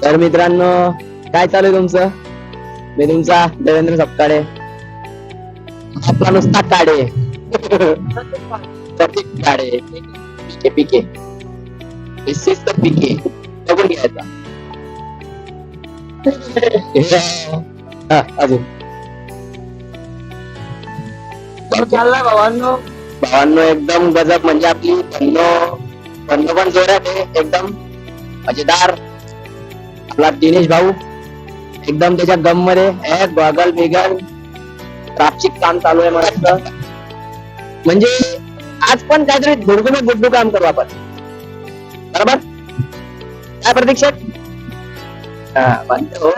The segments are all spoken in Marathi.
तर मित्रांनो, काय चालू आहे तुमचं? मी तुमचा देवेंद्र सपकाळे, आपला नुसता काढे प्रतीक काढे. पिके पिके दिस तर पिके बघून घ्यायचा. अजून चालला भावांनो. भावांनो एकदम गजब, म्हणजे आपली बंद पण जोरात आहे, एकदम मजेदार. आपला दिनेश भाऊ एकदम त्याच्या गम मध्ये गॉगल बिगल ट्राफिक काम चालू आहे मला. म्हणजे आज पण काहीतरी धुडकून गुड्डू काम करू आपण, बरोबर? काय प्रतीक्षा म्हणतो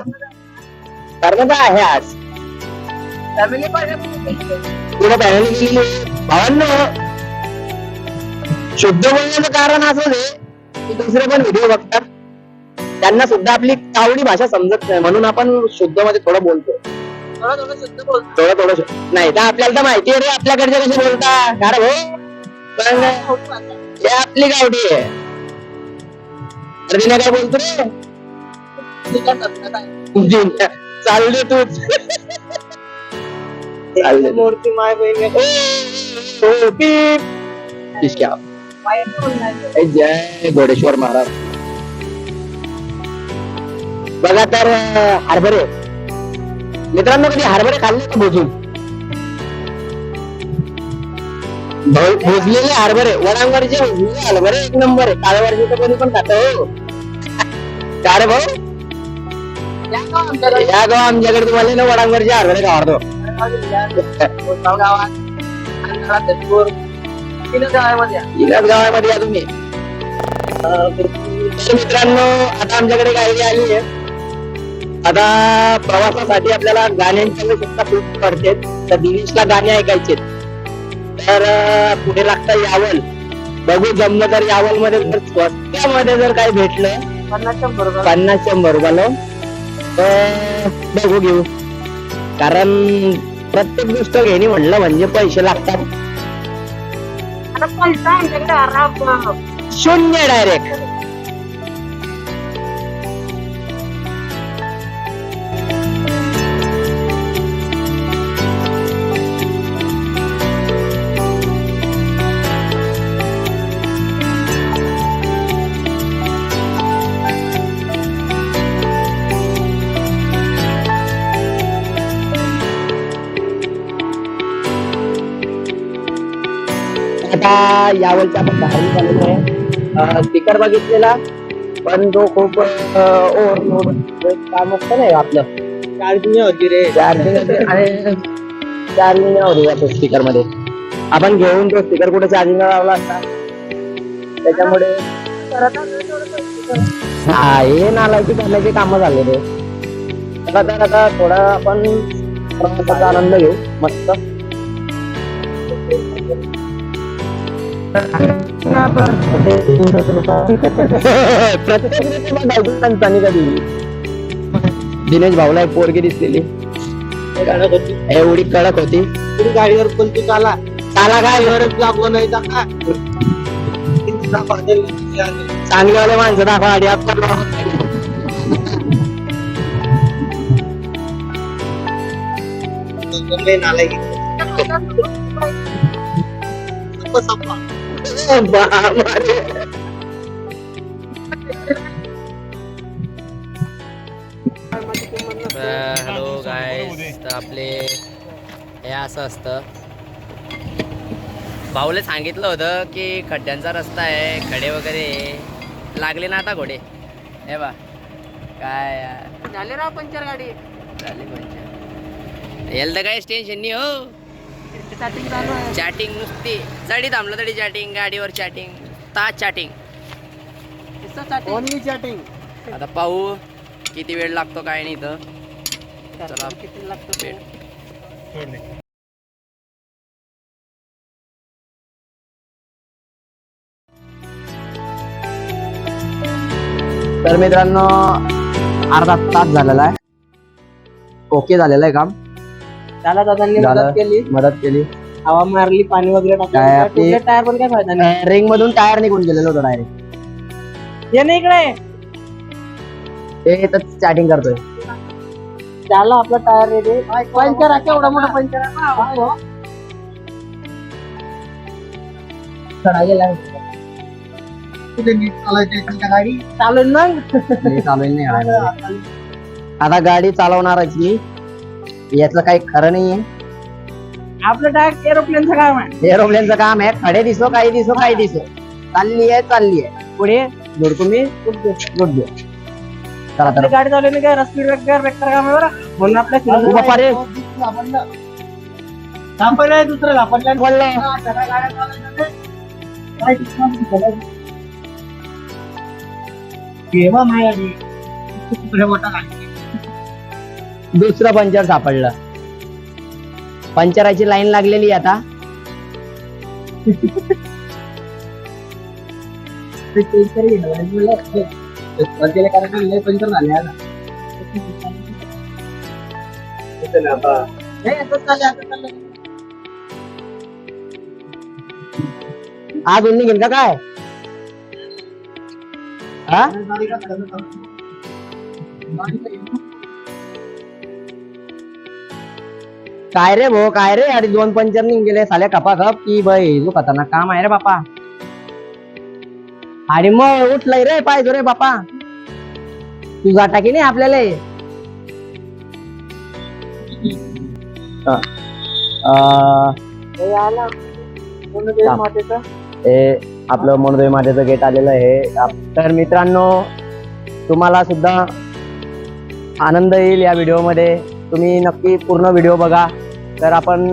कारण काय आहे आज फॅमिली तुला फॅमिली गेलेली. भावांनो, शुद्ध बोलण्याचं कारण असं आहे की दुसरे पण व्हिडिओ बघतात, त्यांना सुद्धा आपली कावडी भाषा समजत नाही, म्हणून आपण शुद्ध मध्ये थोडं बोलतो. थोडं नाही तर आपल्याला तर माहिती आहे रे आपल्याकडचे कसे बोलता. कारण भाऊ पण हे आपली गावडी आहे. अर्जुना काय बोलतो रे? चालले तूच चालले मूर्ती माय बहीण जय घोडेश्वर महाराज. बघा तर हरभरे मित्रांनो, कधी हरभरे खाल्ले का भोजून? भोजलेले हरभरे, वडांवरचे भोजलेले हरभरे एक नंबर आहे. काळवरचे तर कोणी पण खात हो. का रे भाऊ? या गाव आमच्याकडे तुम्हाला ना वडांवरचे हरभरे आवडतो. इलाच गावामध्ये या तुम्ही. मित्रांनो, आता आमच्याकडे गाडी आली आहे. आता प्रवासासाठी आपल्याला गाण्यांची आवश्यकता खूप पडते. तर दिनेशला गाणे ऐकायचे, तर पुढे लागता यावल. बघू जमलं तर यावल मध्ये जर स्वस्त्यामध्ये जर काही भेटलं 50-100 रुपयाला तर बघू घेऊ. कारण प्रत्येक गोष्ट घेणे म्हणलं म्हणजे पैसे लागतात. शून्य डायरेक्ट. आता यावलच्या आपण बाहेर निघालेलो आहे. स्पीकर बघितलेला, पण तो खूप ओव्हरलोड काम असतं नाही आपलं. चार्जिंग होती रे. चार्जिंग होती जातो स्पीकर मध्ये. आपण घेऊन तो स्पीकर कुठे चार्जिंगला लावला असता, त्याच्यामुळे हे नालायकी करण्याचे काम झालेले. आता थोडा आपण प्रवासाचा आनंद घेऊ मस्त. कधी दिनेश भाऊला एक पोरगी दिसलेली, एवढी कडक होती. गाडीवर कोणती चाला काय लागलो नाही चांगलेवाले माणसं दाखवा आधी. हॅलो गाईस, तर आपले हे असं असतं. भाऊला सांगितलं होतं की खड्ड्यांचा रस्ता आहे, खडे वगैरे लागले ना आता घोडे. हे बा काय झाले राव पंचर गाडी. झाले पंचर. याला तर काहीच टेन्शन नाही हो. चॅटिंग चालू आहे. चॅटिंग नुसती जडी थांबलं तरी चॅटिंग, गाडीवर चॅटिंग, तास चॅटिंग. Only chatting. आता पाहू किती वेळ लागतो काय नाही तर. चला किती लागतो भेट. तर मित्रांनो, अर्धा तास झालेला आहे. ओके झालेलं आहे काम. त्याला दादांनी मदत केली. हवा मारली, पाणी वगैरे टाकलं. टायर पण काय फायदा नाही. रिंग मधून टायर निघून गेलेलं होतं डायरेक्ट. ये नाही इकडे. ते तर स्टार्टिंग करतोय. झाला आपला टायर रेडी. पंचर आहे एवढा मोठा पंचर आहे. चढा गेला गाडी चालू मग. आता गाडी चालवणारच मी, याचं काही खरं नाहीये. आपलं टायर एरोप्लेनचं काम आहे. एरोप्लेनचं काम आहे. खडे दिसो काही दिसो काही दिसो, चालली आहे. पुढे जोडतो मी. Good they. चला तर गाडी चालवली काय रस्ती वेक्टर काम आहे बरं. म्हणून आपल्या बापा रे. सापडलं दुसरं सापडलं. दुसरं पंचर सापडलं. पंचराची लाईन लागलेली आता. पंचर झाले आज उन्नी घेईन का काय? हा काय रे भाऊ, काय रे? अरे 2 पंचर निघून गेले साल्या खपाखप की बाई. जो खतरनाक काम आहे रे बापा. आणि मग उठलाय रे पाहिजे रे बापा. तुझा टाकी नाही आपल्याला. आपलं मनोदय मातेचं गेट आलेलं आहे. तर मित्रांनो, तुम्हाला सुद्धा आनंद येईल या व्हिडिओ मध्ये. तुम्ही नक्की पूर्ण व्हिडिओ बघा. तर आपण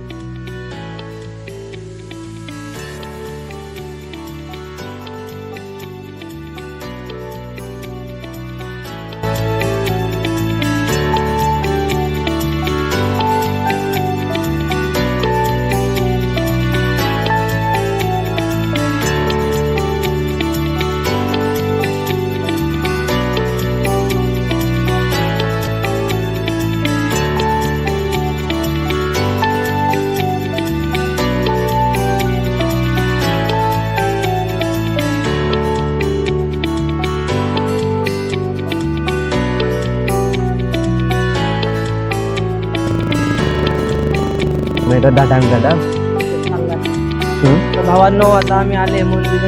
भावांनो, आता आम्ही आले मंदिर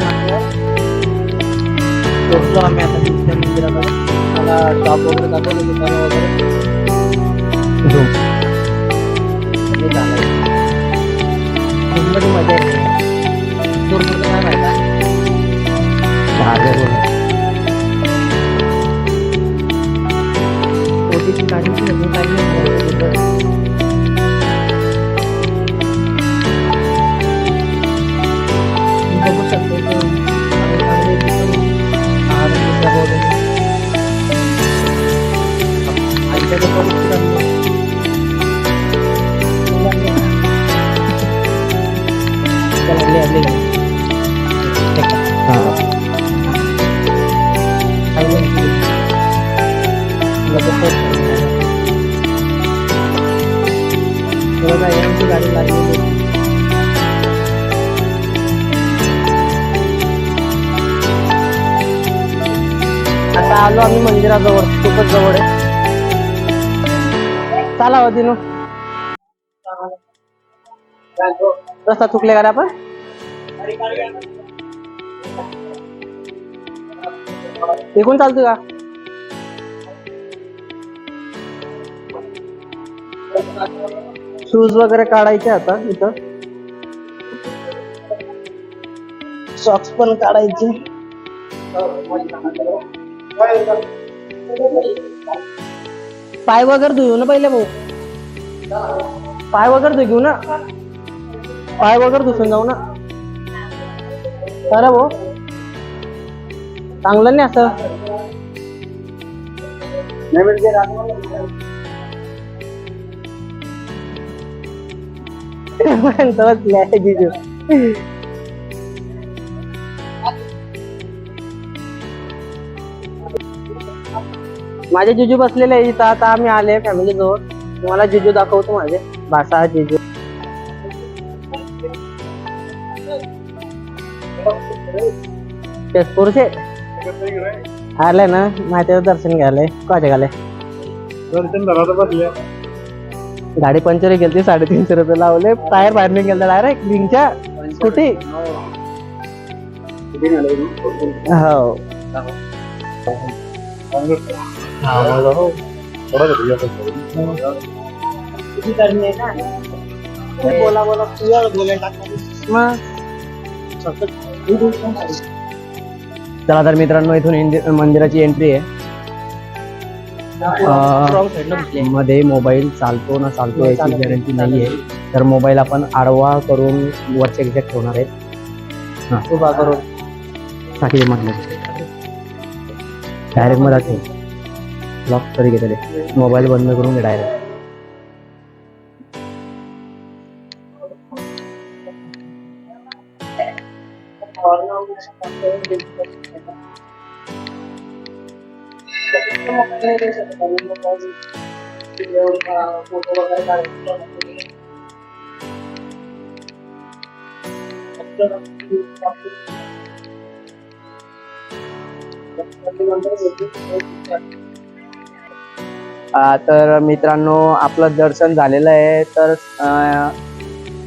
पोहोचलो आम्ही आता तिथल्या मंदिराकडे. मला शॉप वगैरे दाखवलं, दुकानं वगैरे मजा येते. दूरमध्ये काय माहिती ओटीची गाडी बघू शकतो. गाडी लागली. आता आलो आम्ही मंदिराजवळ, खूपच जवळ आहे. चला होती रस्ता चुकले का रे आपण? इकडून चालतो का? शूज वगैरे काढायचे आता इथं. सॉक्स पण काढायचे. पाय वगैरे धुऊ ना पहिले भाऊ. पाय वगैरे घेऊ ना. पाय वगैरे धुसून जाऊ ना. अरे भाऊ चांगलं नाही असं. जिजू माझे जिजू बसलेले आहे इथं. आता आम्ही आले फॅमिली जवळ. तुम्हाला जिजू दाखवतो माझे. भाषा जिजू तेजपूरचे. आलंय ना माहितीचं दर्शन घ्यायला कोणाच्या घाले गाडी पंचर गेली 350 रुपये लावले टायर बाहेर नाही गेलं डायरेक्ट लिंकच्या स्कूटी हो बोला बोला चला तर मित्रांनो इथून मंदिराची एंट्री आहे मध्ये मोबाईल चालतो ना चालतो याची गॅरंटी नाहीये तर मोबाईल आपण आडवा करून वरच्या खिशात ठेवणार आहेत उभा करून साठी म्हटलं डायरेक्ट मध्ये ठेव लॉक तरी घेतले मोबाईल बंद करून घे डायरेक्ट तर मित्रांनो आपलं दर्शन झालेलं आहे तर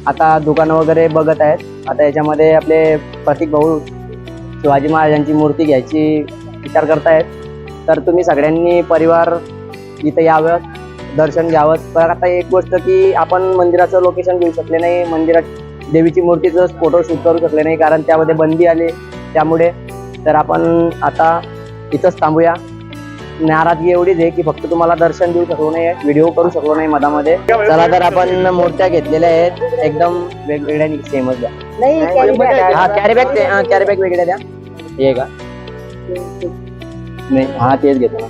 आता दुकानं वगैरे बघत आहेत आता याच्यामध्ये आपले प्रतीक भाऊ शिवाजी महाराजांची मूर्ती घ्यायची विचार करतायत तर तुम्ही सगळ्यांनी परिवार इथं यावं दर्शन घ्यावं पण आता एक गोष्ट की आपण मंदिराचं लोकेशन घेऊ शकले नाही मंदिरात देवीची मूर्तीचं फोटो शूट करू शकले नाही कारण त्यामध्ये बंदी आली त्यामुळे तर आपण आता इथंच थांबूया नाराजगी एवढीच आहे की फक्त तुम्हाला दर्शन देऊ शकलो नाही व्हिडिओ करू शकलो नाही मधामध्ये चला तर आपण मूर्त्या घेतलेल्या आहेत एकदम वेगवेगळ्या सेमच द्या कॅरी बॅग वेगळ्या द्या हे का नाही हा तेच घेतो ना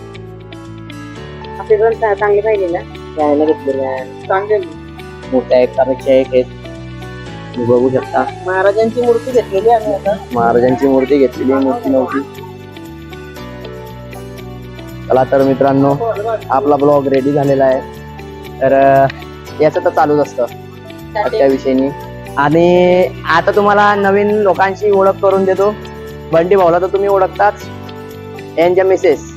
चांगले पाहिजे ना घ्यायला घेतलेल्या चांगले मूर्त्या एकापेक्षा एक आहेत तुम्ही बघू शकता महाराजांची मूर्ती घेतलेली आहे आता महाराजांची मूर्ती घेतलेली मूर्ती नव्हती चला तर मित्रांनो आपला ब्लॉग रेडी झालेला आहे तर याचं तर चालूच असतं त्या विषयी आणि आता तुम्हाला नवीन लोकांशी ओळख करून देतो बंटी भाऊला तर तुम्ही ओळखताच यांच्या मिसेस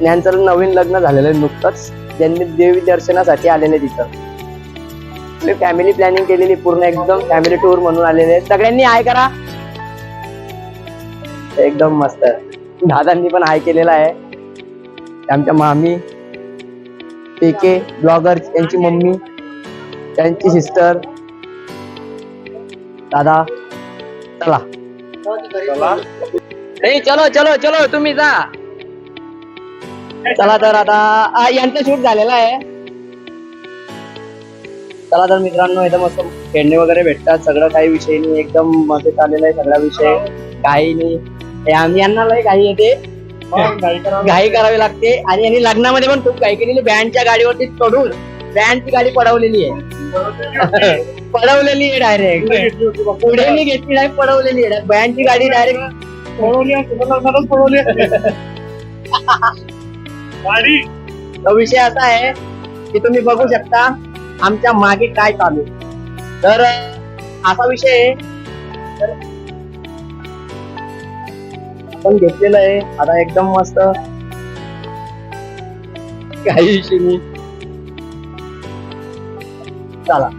यांचं नवीन लग्न झालेलं आहे नुकतंच त्यांनी देवी दर्शनासाठी आलेले तिथं फॅमिली प्लॅनिंग केलेली पूर्ण एकदम फॅमिली टूर म्हणून आलेले सगळ्यांनी हाय करा एकदम मस्त दादांनी पण हाय केलेला आहे आमच्या मामी पेके ब्लॉगर यांची मम्मी त्यांची सिस्टर दादा चला नाही चलो चलो चलो तुम्ही जा चला तर आता यांचं शूट झालेलं आहे चला तर मित्रांनो इथं मस्त खेळणे वगैरे भेटतात सगळं काही विषय नाही एकदम मस्त चाललेलं आहे सगळा विषय काही नाही यांना लय काही येते घाई करावी लागते आणि यांनी लग्नामध्ये पण खूप घाई केलेली बँडच्या गाडीवरती चढून बँडची गाडी पडवलेली आहे पडवलेली आहे डायरेक्ट पुढे मी घेतली डायरेक्ट पडवलेली आहे बँडची गाडी डायरेक्ट तो विषय असा आहे की तुम्ही बघू शकता आमच्या मागे काय चालू तर असा विषय आहे आपण घेतलेलं आहे आता एकदम मस्त काही विषय नाही चला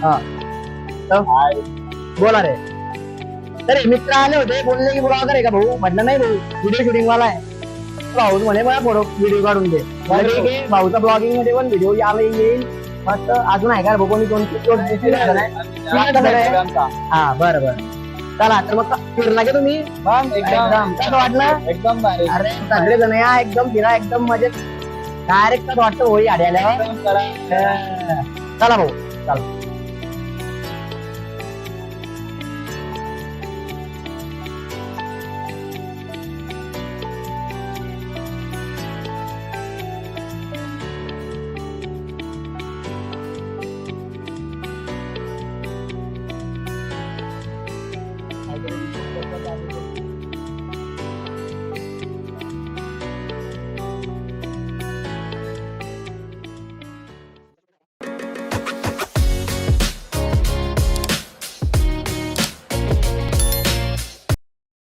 हा बोला रे अरे मित्र आले होते बोलले की ब्लॉगर आहे का भाऊ म्हटलं नाही भाऊ व्हिडिओ शूटिंग वाला आहे भाऊ म्हणे मला फोटो व्हिडिओ काढून दे भाऊचा ब्लॉगिंग मध्ये पण व्हिडिओ याला येईल मस्त अजून आहे का भाऊ कोणी हा बरं बरं चला तर मग फिरला का तुम्ही एकदम कसं वाटलं एकदम अरे सगळे जण या एकदम फिरा एकदम मजेत डायरेक्ट वाटतं होळी आड्याला चला भाऊ चला